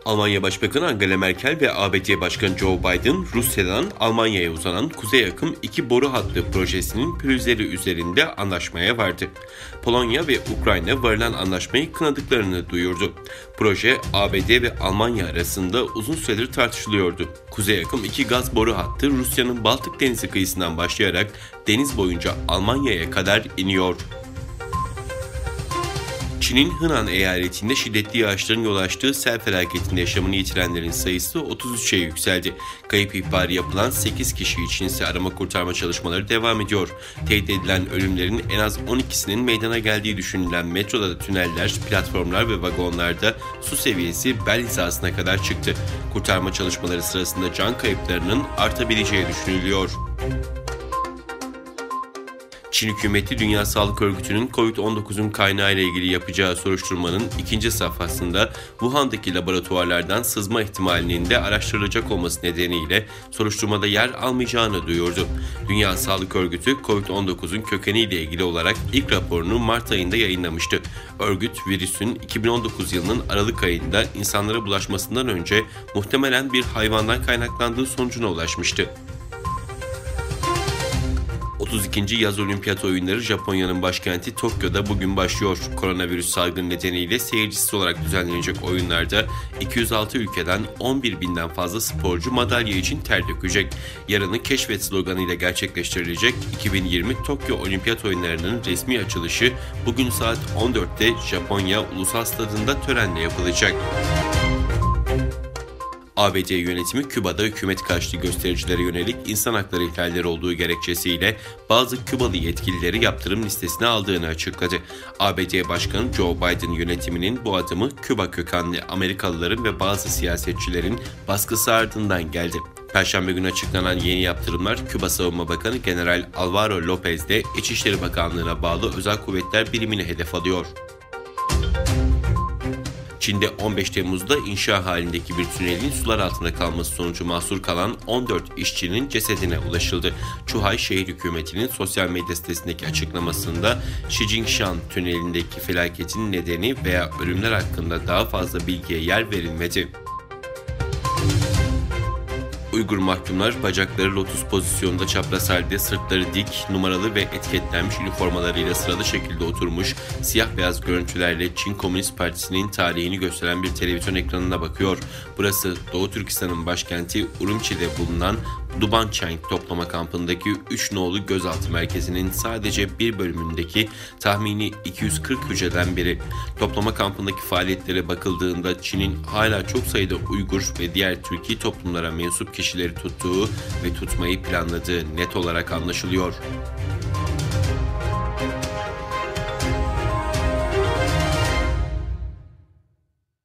Almanya Başbakanı Angela Merkel ve ABD Başkanı Joe Biden, Rusya'dan Almanya'ya uzanan Kuzey Akım 2 boru hattı projesinin pürüzleri üzerinde anlaşmaya vardı. Polonya ve Ukrayna varılan anlaşmayı kınadıklarını duyurdu. Proje, ABD ve Almanya arasında uzun süredir tartışılıyordu. Kuzey Akım 2 gaz boru hattı Rusya'nın Baltık Denizi kıyısından başlayarak deniz boyunca Almanya'ya kadar iniyor. Çin'in Henan eyaletinde şiddetli yağışların yol açtığı sel felaketinde yaşamını yitirenlerin sayısı 33'e yükseldi. Kayıp ihbarı yapılan 8 kişi için ise arama kurtarma çalışmaları devam ediyor. Teyit edilen ölümlerin en az 12'sinin meydana geldiği düşünülen metroda da tüneller, platformlar ve vagonlarda su seviyesi bel hizasına kadar çıktı. Kurtarma çalışmaları sırasında can kayıplarının artabileceği düşünülüyor. Çin hükümeti Dünya Sağlık Örgütü'nün Covid-19'un kaynağı ile ilgili yapacağı soruşturmanın ikinci safhasında Wuhan'daki laboratuvarlardan sızma ihtimalinin de araştırılacak olması nedeniyle soruşturmada yer almayacağını duyurdu. Dünya Sağlık Örgütü Covid-19'un kökeniyle ilgili olarak ilk raporunu Mart ayında yayınlamıştı. Örgüt, virüsün 2019 yılının Aralık ayında insanlara bulaşmasından önce muhtemelen bir hayvandan kaynaklandığı sonucuna ulaşmıştı. 32. Yaz Olimpiyat Oyunları Japonya'nın başkenti Tokyo'da bugün başlıyor. Koronavirüs salgını nedeniyle seyircisiz olarak düzenlenecek oyunlarda 206 ülkeden 11.000'den fazla sporcu madalya için ter dökecek. Yarını keşfet sloganıyla gerçekleştirilecek 2020 Tokyo Olimpiyat Oyunları'nın resmi açılışı bugün saat 14'te Japonya Ulusal Stadı'nda törenle yapılacak. ABD yönetimi Küba'da hükümet karşıtı göstericilere yönelik insan hakları ihlalleri olduğu gerekçesiyle bazı Kübalı yetkilileri yaptırım listesine aldığını açıkladı. ABD Başkanı Joe Biden yönetiminin bu adımı Küba kökenli Amerikalıların ve bazı siyasetçilerin baskısı ardından geldi. Perşembe günü açıklanan yeni yaptırımlar Küba Savunma Bakanı General Alvaro Lopez de İçişleri Bakanlığı'na bağlı Özel Kuvvetler Birimini hedef alıyor. Çin'de 15 Temmuz'da inşa halindeki bir tünelin sular altında kalması sonucu mahsur kalan 14 işçinin cesedine ulaşıldı. Çuhay şehir hükümetinin sosyal medya sitesindeki açıklamasında Shijingshan tünelindeki felaketin nedeni veya ölümler hakkında daha fazla bilgiye yer verilmedi. Uygur mahkumlar bacakları lotus pozisyonunda çapraz halde, sırtları dik, numaralı ve etiketlenmiş üniformalarıyla sıralı şekilde oturmuş, siyah beyaz görüntülerle Çin Komünist Partisi'nin tarihini gösteren bir televizyon ekranına bakıyor. Burası Doğu Türkistan'ın başkenti Urumçi'de bulunan Dubançang toplama kampındaki 3 nolu gözaltı merkezinin sadece bir bölümündeki tahmini 240 hücreden biri. Toplama kampındaki faaliyetlere bakıldığında Çin'in hala çok sayıda Uygur ve diğer Türkiye toplumlara mensup kişileri tuttuğu ve tutmayı planladığı net olarak anlaşılıyor.